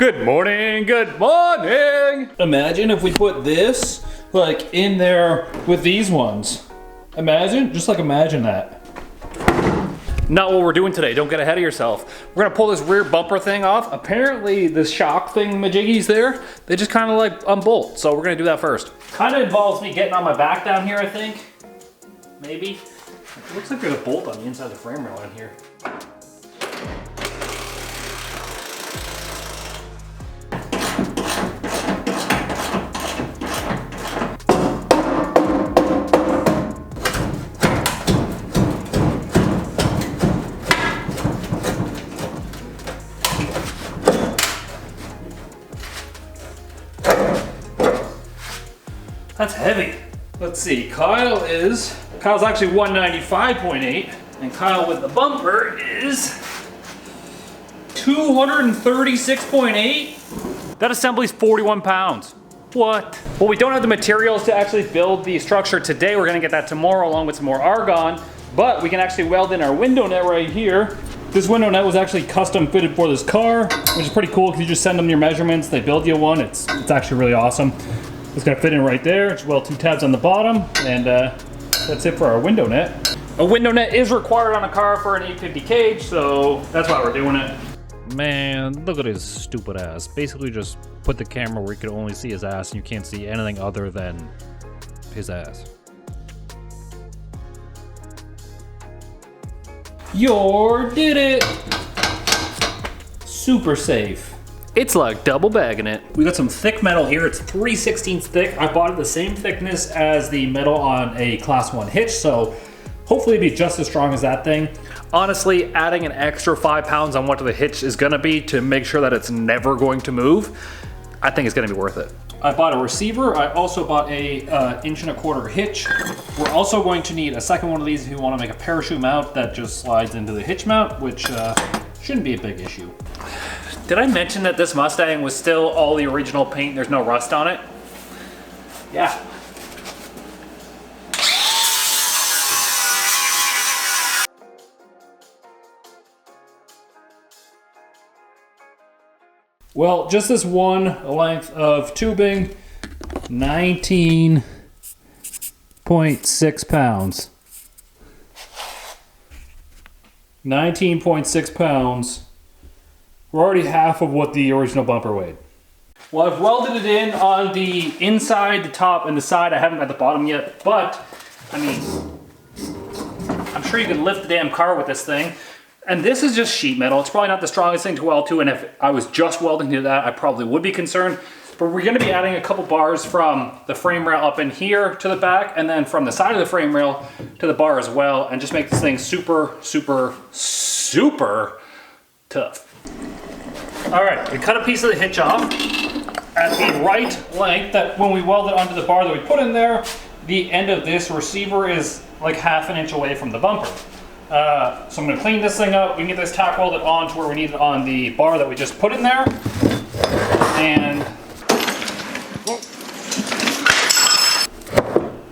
Good morning, good morning! Imagine if we put this, like, in there with these ones. Imagine that. Not what we're doing today, don't get ahead of yourself. We're gonna pull this rear bumper thing off. Apparently, the shock thing majiggies there, they just kind of like unbolt, so we're gonna do that first. Kind of involves me getting on my back down here, I think. Maybe. It looks like there's a bolt on the inside of the frame rail in here. That's heavy. Let's see, Kyle's actually 195.8, and Kyle with the bumper is 236.8. That assembly's 41 pounds. What? Well, we don't have the materials to actually build the structure today. We're gonna get that tomorrow along with some more argon, but we can actually weld in our window net right here. This window net was actually custom fitted for this car, which is pretty cool because you just send them your measurements, they build you one. It's actually really awesome. It's gonna fit in right there. Just weld 2 tabs on the bottom, and that's it for our window net. A window net is required on a car for an 850 cage, so that's why we're doing it. Man, look at his stupid ass. Basically just put the camera where you can only see his ass and you can't see anything other than his ass. Did it! Super safe. It's like double bagging it. We got some thick metal here. It's 3/16 thick. I bought it the same thickness as the metal on a class 1 hitch, so hopefully it'll be just as strong as that thing. Honestly, adding an extra 5 pounds on what the hitch is gonna be to make sure that it's never going to move, I think it's gonna be worth it. I bought a receiver. I also bought a 1.25" hitch. We're also going to need a second one of these if you want to make a parachute mount that just slides into the hitch mount, which shouldn't be a big issue. Did I mention that this Mustang was still all the original paint? There's no rust on it? Yeah. Well, just this one length of tubing, 19.6 pounds. 19.6 pounds. We're already half of what the original bumper weighed. Well, I've welded it in on the inside, the top, and the side. I haven't got the bottom yet, but, I mean, I'm sure you can lift the damn car with this thing. And this is just sheet metal. It's probably not the strongest thing to weld to, and if I was just welding to that, I probably would be concerned. But we're gonna be adding a couple bars from the frame rail up in here to the back, and then from the side of the frame rail to the bar as well, and just make this thing super, super, super tough. All right, we cut a piece of the hitch off at the right length that when we weld it onto the bar that we put in there, the end of this receiver is like 1/2 inch away from the bumper. So I'm gonna clean this thing up. We can get this tack welded on to where we need it on the bar that we just put in there. And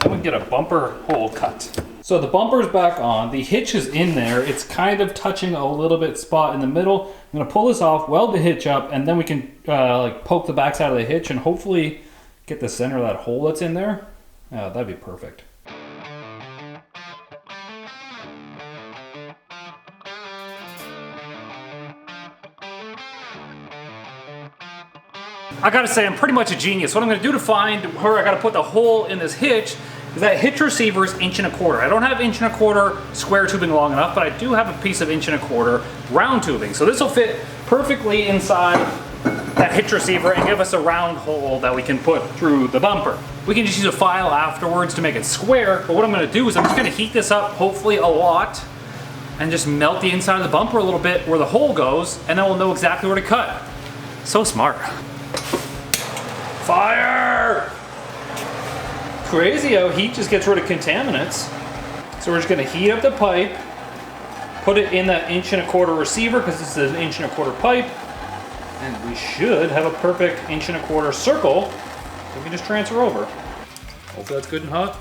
then we get a bumper hole cut. So the bumper's back on, the hitch is in there. It's kind of touching a little bit spot in the middle. I'm gonna pull this off, weld the hitch up, and then we can like poke the backside of the hitch and hopefully get the center of that hole that's in there. That'd be perfect. I gotta say, I'm pretty much a genius. What I'm gonna do to find where I gotta put the hole in this hitch is that hitch receiver is 1.25". I don't have 1.25" square tubing long enough, but I do have a piece of 1.25" round tubing. So this will fit perfectly inside that hitch receiver and give us a round hole that we can put through the bumper. We can just use a file afterwards to make it square, but what I'm gonna do is I'm just gonna heat this up, hopefully a lot, and just melt the inside of the bumper a little bit where the hole goes, and then we'll know exactly where to cut. So smart. Fire! Crazy how heat just gets rid of contaminants. So we're just gonna heat up the pipe, put it in that 1.25" receiver because this is an 1.25" pipe, and we should have a perfect 1.25" circle we can just transfer over. Hopefully that's good and hot.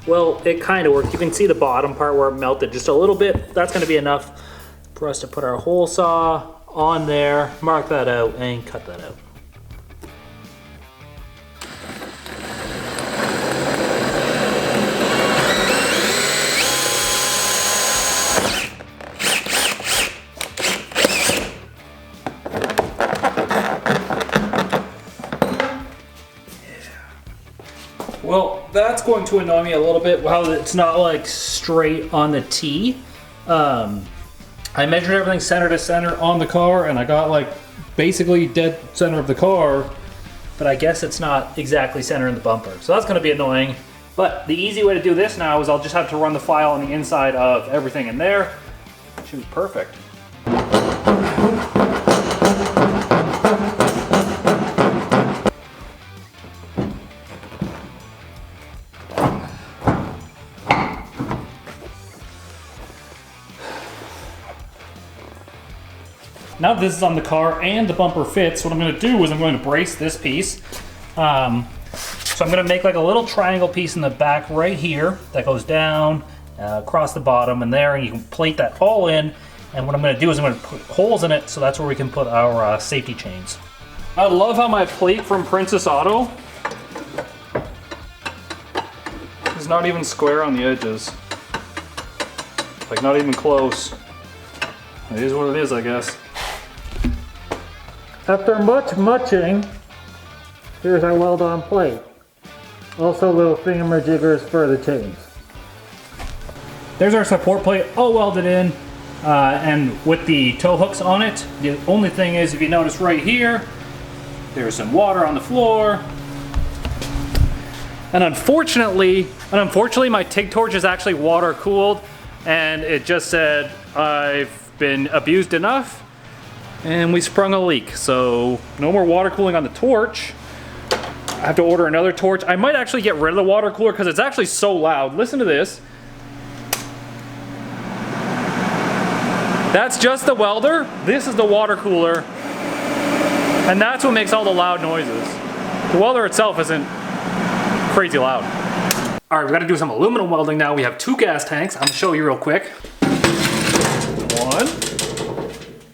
Well, it kind of worked. You can see the bottom part where it melted just a little bit. That's going to be enough for us to put our hole saw on there, mark that out, and cut that out. Well, that's going to annoy me a little bit, how it's not like straight on the T. I measured everything center to center on the car, and I got like basically dead center of the car, but I guess it's not exactly center in the bumper. So that's gonna be annoying. But the easy way to do this now is I'll just have to run the file on the inside of everything in there. It should be perfect. Now this is on the car and the bumper fits, what I'm gonna do is I'm going to brace this piece. So I'm gonna make like a little triangle piece in the back right here that goes down across the bottom and there, and you can plate that all in. And what I'm gonna do is I'm gonna put holes in it, so that's where we can put our safety chains. I love how my plate from Princess Auto is not even square on the edges. Like not even close. It is what it is, I guess. After much muching, here's our weld-on plate. Also little thingamajiggers for the chains. There's our support plate all welded in, and with the tow hooks on it. The only thing is, if you notice right here, there's some water on the floor. And unfortunately my TIG torch is actually water cooled, and it just said, I've been abused enough. And we sprung a leak, so no more water cooling on the torch. I have to order another torch. I might actually get rid of the water cooler because it's actually so loud. Listen to this. That's just the welder. This is the water cooler. And that's what makes all the loud noises. The welder itself isn't crazy loud. All right, we gotta do some aluminum welding now. We have 2 gas tanks. I'm gonna show you real quick. 1.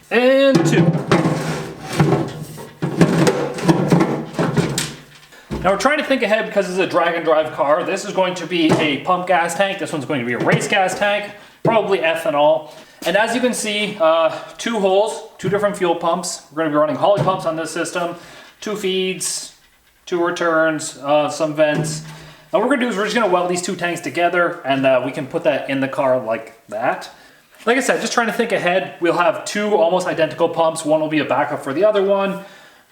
And 2. Now we're trying to think ahead because this is a drag and drive car. This is going to be a pump gas tank. This one's going to be a race gas tank, probably ethanol. And as you can see, 2 holes, 2 different fuel pumps. We're going to be running Holley pumps on this system, 2 feeds, 2 returns, some vents. And what we're going to do is we're just going to weld these 2 tanks together, and we can put that in the car like that. Like I said, just trying to think ahead. We'll have 2 almost identical pumps. One will be a backup for the other one.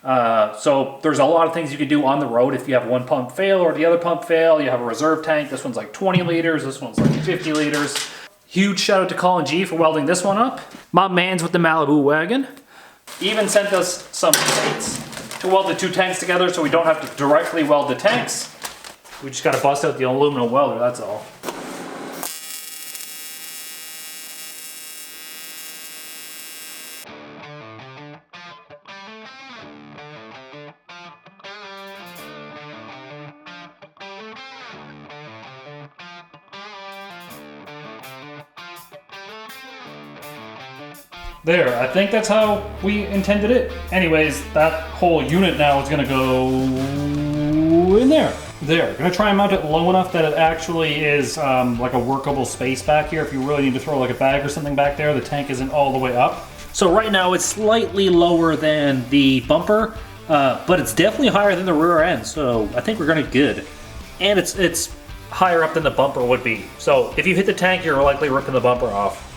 So there's a lot of things you can do on the road if you have one pump fail or the other pump fail. You have a reserve tank. This one's like 20 liters. This one's like 50 liters. Huge shout out to Colin G for welding this one up. My man's with the Malibu wagon. He even sent us some plates to weld the 2 tanks together so we don't have to directly weld the tanks. We just got to bust out the aluminum welder, that's all. There, I think that's how we intended it. Anyways, that whole unit now is gonna go in there. There, gonna try and mount it low enough that it actually is like a workable space back here. If you really need to throw like a bag or something back there, the tank isn't all the way up. So right now it's slightly lower than the bumper, but it's definitely higher than the rear end. So I think we're gonna be good. And it's higher up than the bumper would be. So if you hit the tank, you're likely ripping the bumper off.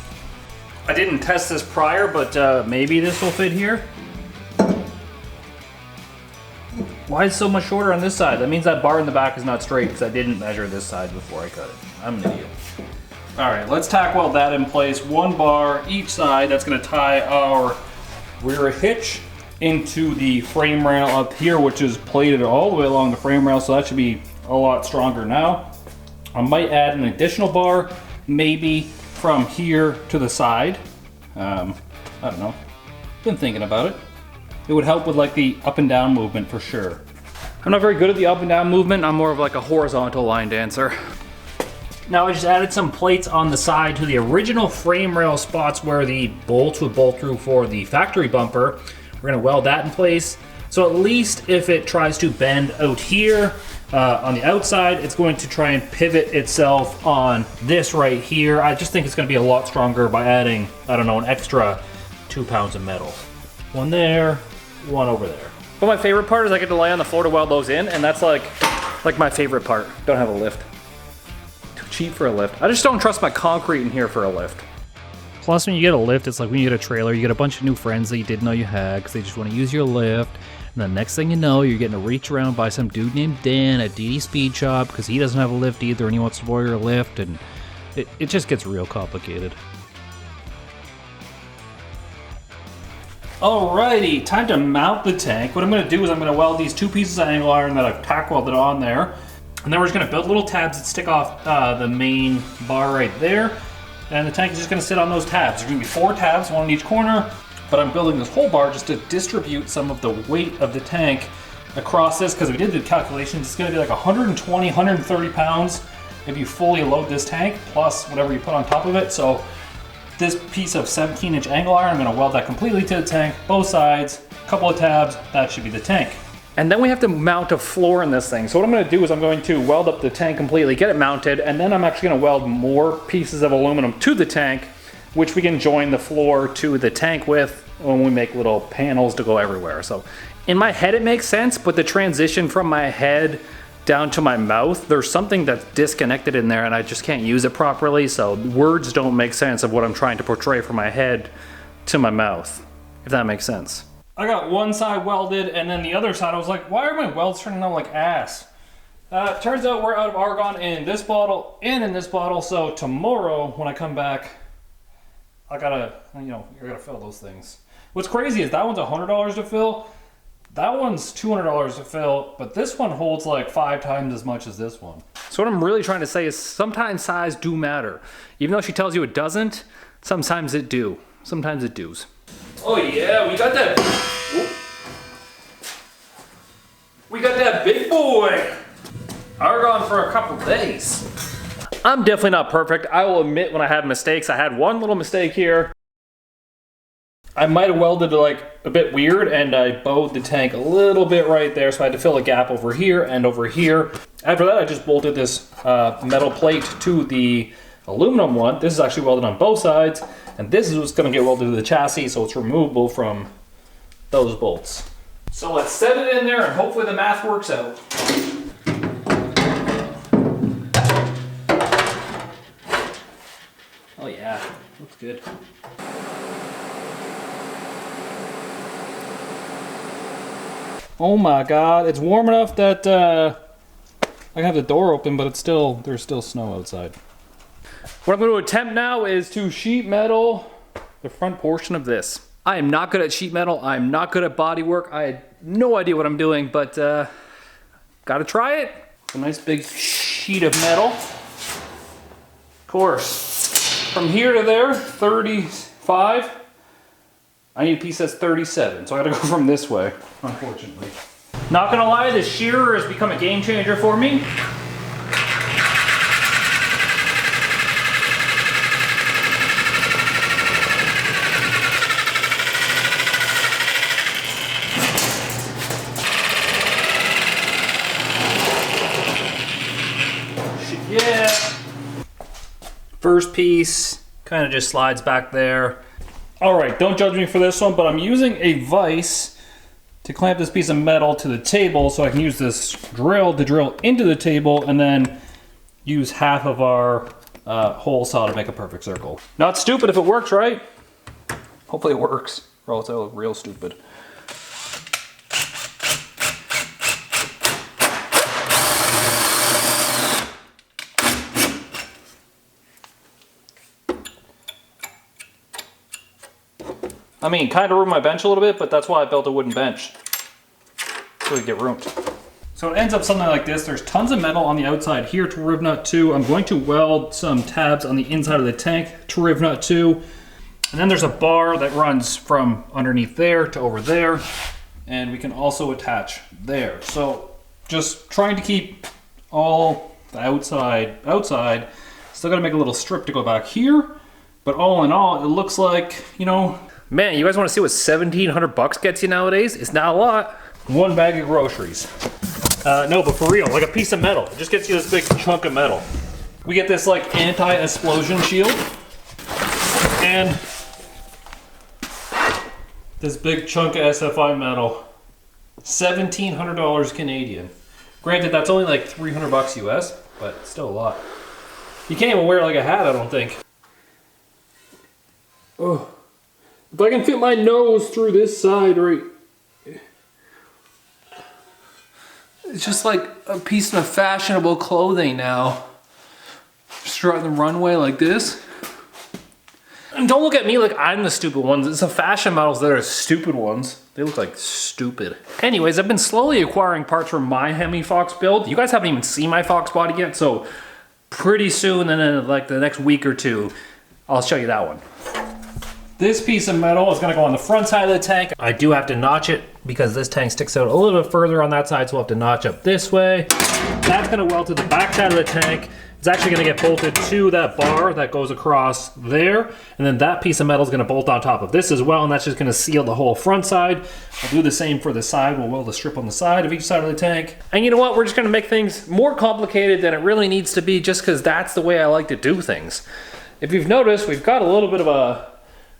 I didn't test this prior, but maybe this will fit here. Why is it so much shorter on this side? That means that bar in the back is not straight because I didn't measure this side before I cut it. I'm an idiot. All right, let's tack weld that in place. 1 bar each side. That's gonna tie our rear hitch into the frame rail up here, which is plated all the way along the frame rail, so that should be a lot stronger now. I might add an additional bar, maybe from here to the side. I don't know. Been thinking about it. It would help with like the up and down movement for sure. I'm not very good at the up and down movement. I'm more of like a horizontal line dancer. Now I just added some plates on the side to the original frame rail spots where the bolts would bolt through for the factory bumper. We're gonna weld that in place. So at least if it tries to bend out here on the outside, it's going to try and pivot itself on this right here. I just think it's gonna be a lot stronger by adding, I don't know, an extra 2 pounds of metal. One there, one over there. But my favorite part is I get to lay on the floor to weld those in, and that's like my favorite part. Don't have a lift. Cheap for a lift. I just don't trust my concrete in here for a lift. Plus, when you get a lift, it's like when you get a trailer, you get a bunch of new friends that you didn't know you had because they just want to use your lift. And the next thing you know, you're getting to reach around by some dude named Dan at DD Speed Shop because he doesn't have a lift either and he wants to borrow your lift, and it just gets real complicated. Alrighty, time to mount the tank. What I'm going to do is I'm going to weld these 2 pieces of angle iron that I've tack welded on there. And then we're just gonna build little tabs that stick off the main bar right there. And the tank is just gonna sit on those tabs. There's gonna be 4 tabs, 1 in each corner, but I'm building this whole bar just to distribute some of the weight of the tank across this, because we did the calculations, it's gonna be like 120, 130 pounds if you fully load this tank, plus whatever you put on top of it. So this piece of 17-inch angle iron, I'm gonna weld that completely to the tank, both sides, a couple of tabs, that should be the tank. And then we have to mount a floor in this thing. So what I'm gonna do is I'm going to weld up the tank completely, get it mounted, and then I'm actually gonna weld more pieces of aluminum to the tank, which we can join the floor to the tank with when we make little panels to go everywhere. So in my head it makes sense, but the transition from my head down to my mouth, there's something that's disconnected in there and I just can't use it properly, so words don't make sense of what I'm trying to portray from my head to my mouth, if that makes sense. I got one side welded, and then the other side, I was like, why are my welds turning out like ass? Turns out we're out of argon in this bottle and in this bottle, so tomorrow when I come back, I gotta fill those things. What's crazy is that one's $100 to fill, that one's $200 to fill, but this one holds like 5 times as much as this one. So what I'm really trying to say is sometimes size do matter. Even though she tells you it doesn't, sometimes it do. Sometimes it does. Oh yeah, we got that. Whoop. We got that big boy. Argon for a couple days. I'm definitely not perfect. I will admit when I have mistakes. I had one little mistake here. I might have welded it like a bit weird and I bowed the tank a little bit right there, so I had to fill a gap over here and over here. After that, I just bolted this metal plate to the aluminum one. This is actually welded on both sides, and this is what's going to get welded to the chassis, so it's removable from those bolts. So let's set it in there and hopefully the math works out. Oh yeah, looks good. Oh my god, it's warm enough that I can have the door open, but there's still snow outside. What I'm going to attempt now is to sheet metal the front portion of this. I am not good at sheet metal. I'm not good at body work. I had no idea what I'm doing, but gotta try it. A nice big sheet of metal. Of course, from here to there, 35. I need a piece that's 37, so I gotta go from this way, unfortunately. Not gonna lie, this shearer has become a game changer for me. Yeah. First piece kind of just slides back there. All right, don't judge me for this one, but I'm using a vise to clamp this piece of metal to the table so I can use this drill to drill into the table and then use half of our hole saw to make a perfect circle. Not stupid if it works, right? Hopefully it works, or else it'll look real stupid. I mean, kind of ruined my bench a little bit, but that's why I built a wooden bench, so we get roomed. So it ends up something like this. There's tons of metal on the outside here to riv nut to. I'm going to weld some tabs on the inside of the tank to riv nut to. And then there's a bar that runs from underneath there to over there. And we can also attach there. So just trying to keep all the outside, Still gotta make a little strip to go back here. But all in all, it looks like, you know... Man, you guys wanna see what 1,700 bucks gets you nowadays? It's not a lot. One bag of groceries. No, but for real, like a piece of metal. It just gets you this big chunk of metal. We get this like anti-explosion shield. And this big chunk of SFI metal. $1,700 Canadian. Granted, that's only like 300 bucks US, but still a lot. You can't even wear it like a hat, I don't think. Oh, if I can fit my nose through this side right. It's just like a piece of fashionable clothing now. Strutting the runway like this. And don't look at me like I'm the stupid ones. It's the fashion models that are stupid ones. They look like stupid. Anyways, I've been slowly acquiring parts for my Hemi Fox build. You guys haven't even seen my Fox body yet, so pretty soon, and then like the next week or two, I'll show you that one. This piece of metal is gonna go on the front side of the tank. I do have to notch it because this tank sticks out a little bit further on that side, so we'll have to notch up this way. That's gonna weld to the back side of the tank. It's actually gonna get bolted to that bar that goes across there, and then that piece of metal is gonna bolt on top of this as well, and that's just gonna seal the whole front side. I'll do the same for the side. We'll weld a strip on the side of each side of the tank. And you know what? We're just gonna make things more complicated than it really needs to be, just because that's the way I like to do things. If you've noticed, we've got a little bit of a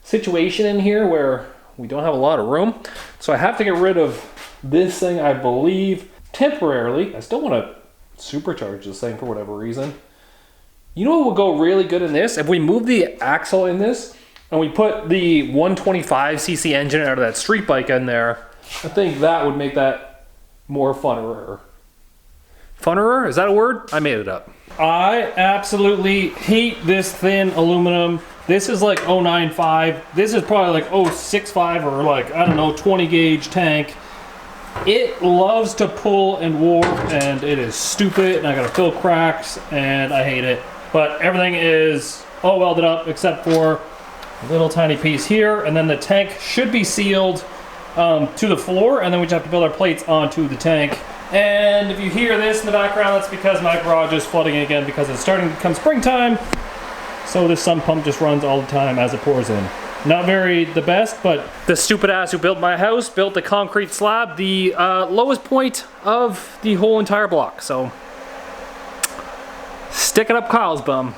situation in here where we don't have a lot of room, so I have to get rid of this thing, I believe, temporarily. I still want to supercharge this thing for whatever reason. You know what would go really good in this? If we move the axle in this and we put the 125cc engine out of that street bike in there, I think that would make that more funner. Funnerer? Is that a word? I made it up. I absolutely hate this thin aluminum. This is like 095. This is probably like 065 or like, I don't know, 20 gauge tank. It loves to pull and warp, and it is stupid, and I gotta fill cracks, and I hate it. But everything is all welded up except for a little tiny piece here, and then the tank should be sealed to the floor, and then we just have to build our plates onto the tank. And if you hear this in the background, that's because my garage is flooding again because it's starting to become springtime. So this sump pump just runs all the time as it pours in. Not very the best, but the stupid ass who built my house built the concrete slab, the lowest point of the whole entire block. So stick it up Kyle's bum.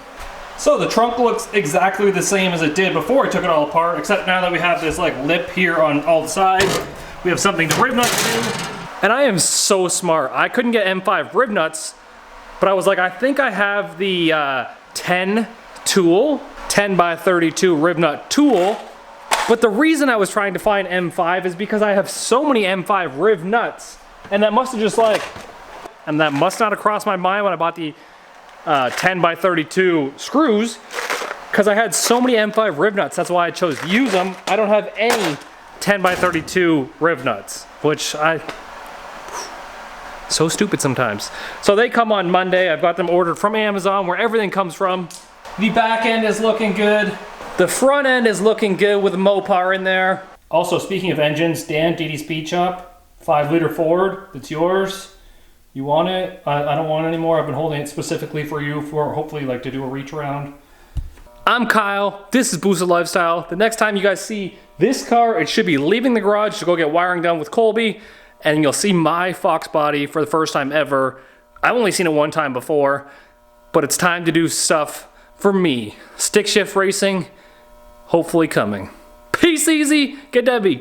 So the trunk looks exactly the same as it did before I took it all apart, except now that we have this like lip here on all the sides, we have something to rib nut to. And I am so smart. I couldn't get M5 rib nuts, but I was like, I think I have the 10 tool, 10 by 32 rib nut tool. But the reason I was trying to find M5 is because I have so many M5 rib nuts, and that must have just like, and that must not have crossed my mind when I bought the 10 by 32 screws, because I had so many M5 rib nuts. That's why I chose to use them. I don't have any 10 by 32 rib nuts, which so stupid sometimes. So they come on Monday. I've got them ordered from Amazon, where everything comes from. The back end is looking good. The front end is looking good with a Mopar in there. Also, speaking of engines, Dan, DD Speed Shop, 5-liter Ford, it's yours. You want it? I don't want it anymore. I've been holding it specifically for you for hopefully like to do a reach around. I'm Kyle. This is Boosted Lifestyle. The next time you guys see this car, it should be leaving the garage to go get wiring done with Colby, and you'll see my Fox body for the first time ever. I've only seen it one time before, but it's time to do stuff for me. Stick shift racing, hopefully coming. Peace easy, get Debbie.